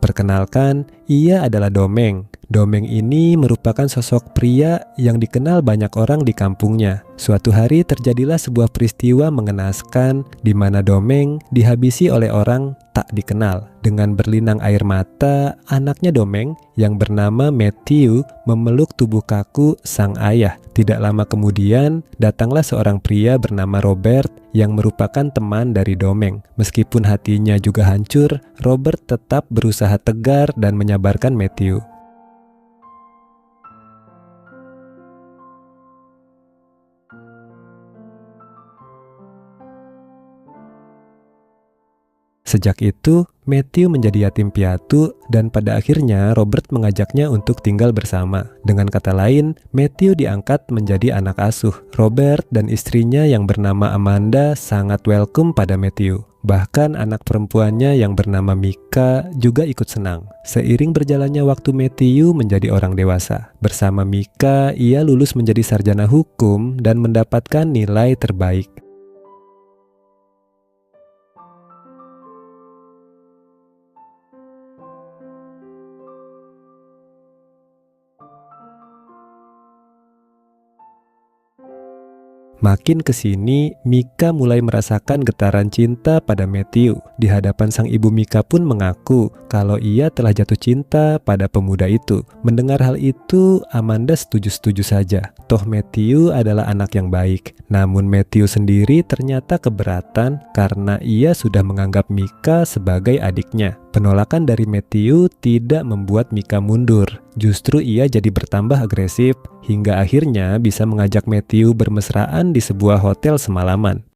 Perkenalkan, ia adalah Domeng. Domeng ini merupakan sosok pria yang dikenal banyak orang di kampungnya. Suatu hari terjadilah sebuah peristiwa mengenaskan di mana Domeng dihabisi oleh orang tak dikenal. Dengan berlinang air mata, anaknya Domeng yang bernama Matthew memeluk tubuh kaku sang ayah. Tidak lama kemudian, datanglah seorang pria bernama Robert yang merupakan teman dari Domeng. Meskipun hatinya juga hancur, Robert tetap berusaha tegar dan menyabarkan Matthew. Sejak itu, Matthew menjadi yatim piatu dan pada akhirnya Robert mengajaknya untuk tinggal bersama. Dengan kata lain, Matthew diangkat menjadi anak asuh. Robert dan istrinya yang bernama Amanda sangat welcome pada Matthew. Bahkan anak perempuannya yang bernama Mika juga ikut senang. Seiring berjalannya waktu, Matthew menjadi orang dewasa. Bersama Mika, ia lulus menjadi sarjana hukum dan mendapatkan nilai terbaik. Makin kesini, Mika mulai merasakan getaran cinta pada Matthew. Di hadapan sang ibu, Mika pun mengaku kalau ia telah jatuh cinta pada pemuda itu. Mendengar hal itu, Amanda setuju-setuju saja. Toh Matthew adalah anak yang baik. Namun Matthew sendiri ternyata keberatan karena ia sudah menganggap Mika sebagai adiknya. Penolakan dari Matthew tidak membuat Mika mundur. Justru ia jadi bertambah agresif hingga akhirnya bisa mengajak Matthew bermesraan di sebuah hotel semalaman.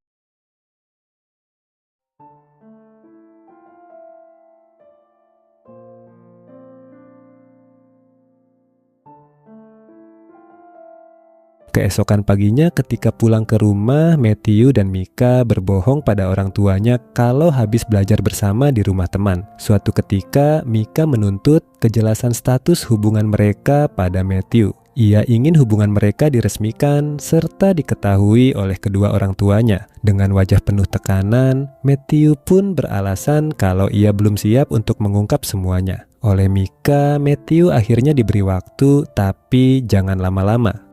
Keesokan paginya ketika pulang ke rumah, Matthew dan Mika berbohong pada orang tuanya kalau habis belajar bersama di rumah teman. Suatu ketika, Mika menuntut kejelasan status hubungan mereka pada Matthew. Ia ingin hubungan mereka diresmikan serta diketahui oleh kedua orang tuanya. Dengan wajah penuh tekanan, Matthew pun beralasan kalau ia belum siap untuk mengungkap semuanya. Oleh Mika, Matthew akhirnya diberi waktu, tapi jangan lama-lama.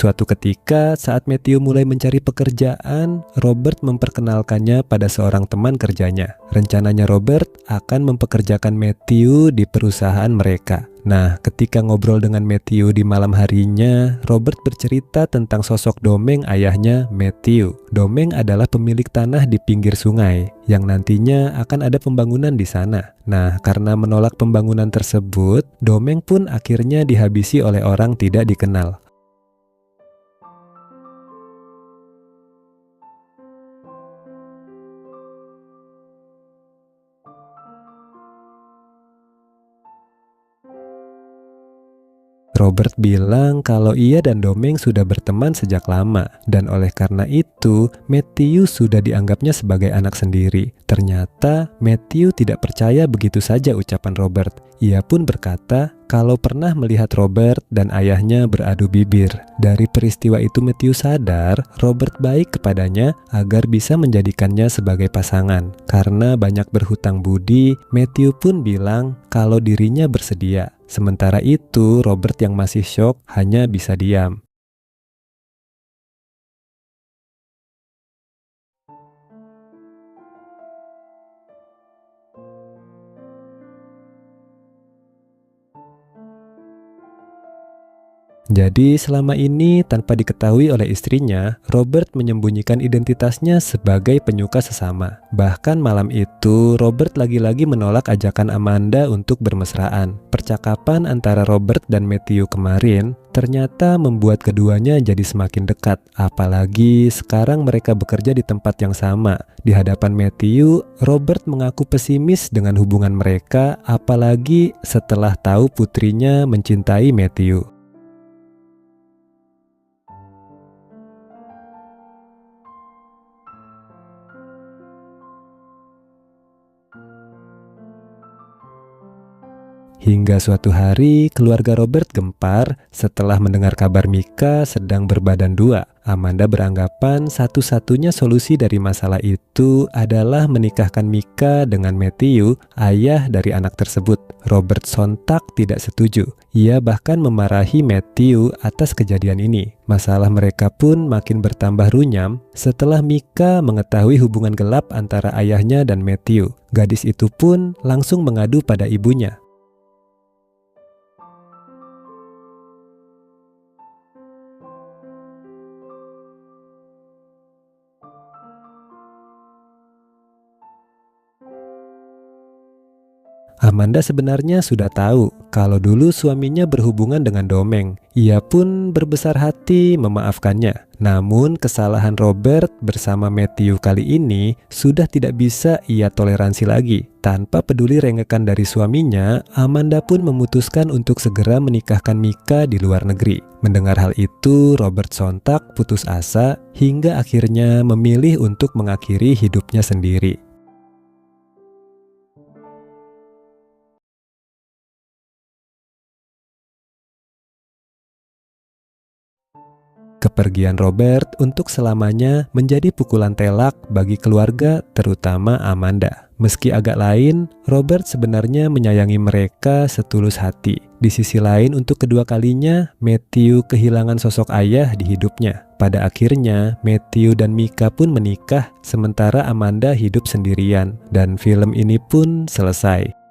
Suatu ketika, saat Matthew mulai mencari pekerjaan, Robert memperkenalkannya pada seorang teman kerjanya. Rencananya Robert akan mempekerjakan Matthew di perusahaan mereka. Nah, ketika ngobrol dengan Matthew di malam harinya, Robert bercerita tentang sosok Domeng ayahnya, Matthew. Domeng adalah pemilik tanah di pinggir sungai, yang nantinya akan ada pembangunan di sana. Nah, karena menolak pembangunan tersebut, Domeng pun akhirnya dihabisi oleh orang tidak dikenal. Robert bilang kalau ia dan Domeng sudah berteman sejak lama, dan oleh karena itu, Matthew sudah dianggapnya sebagai anak sendiri. Ternyata, Matthew tidak percaya begitu saja ucapan Robert. Ia pun berkata kalau pernah melihat Robert dan ayahnya beradu bibir. Dari peristiwa itu, Matthew sadar Robert baik kepadanya agar bisa menjadikannya sebagai pasangan. Karena banyak berhutang budi, Matthew pun bilang kalau dirinya bersedia. Sementara itu, Robert yang masih syok hanya bisa diam. Jadi selama ini tanpa diketahui oleh istrinya, Robert menyembunyikan identitasnya sebagai penyuka sesama. Bahkan malam itu, Robert lagi-lagi menolak ajakan Amanda untuk bermesraan. Percakapan antara Robert dan Matthew kemarin ternyata membuat keduanya jadi semakin dekat. Apalagi sekarang mereka bekerja di tempat yang sama. Di hadapan Matthew, Robert mengaku pesimis dengan hubungan mereka, apalagi setelah tahu putrinya mencintai Matthew. Hingga suatu hari, keluarga Robert gempar setelah mendengar kabar Mika sedang berbadan dua. Amanda beranggapan satu-satunya solusi dari masalah itu adalah menikahkan Mika dengan Matthew, ayah dari anak tersebut. Robert sontak tidak setuju. Ia bahkan memarahi Matthew atas kejadian ini. Masalah mereka pun makin bertambah runyam setelah Mika mengetahui hubungan gelap antara ayahnya dan Matthew. Gadis itu pun langsung mengadu pada ibunya. Amanda sebenarnya sudah tahu kalau dulu suaminya berhubungan dengan Domeng. Ia pun berbesar hati memaafkannya. Namun kesalahan Robert bersama Matthew kali ini sudah tidak bisa ia toleransi lagi. Tanpa peduli rengekan dari suaminya, Amanda pun memutuskan untuk segera menikahkan Mika di luar negeri. Mendengar hal itu, Robert sontak putus asa hingga akhirnya memilih untuk mengakhiri hidupnya sendiri. Kepergian Robert untuk selamanya menjadi pukulan telak bagi keluarga, terutama Amanda. Meski agak lain, Robert sebenarnya menyayangi mereka setulus hati. Di sisi lain, untuk kedua kalinya, Matthew kehilangan sosok ayah di hidupnya. Pada akhirnya, Matthew dan Mika pun menikah, sementara Amanda hidup sendirian. Dan film ini pun selesai.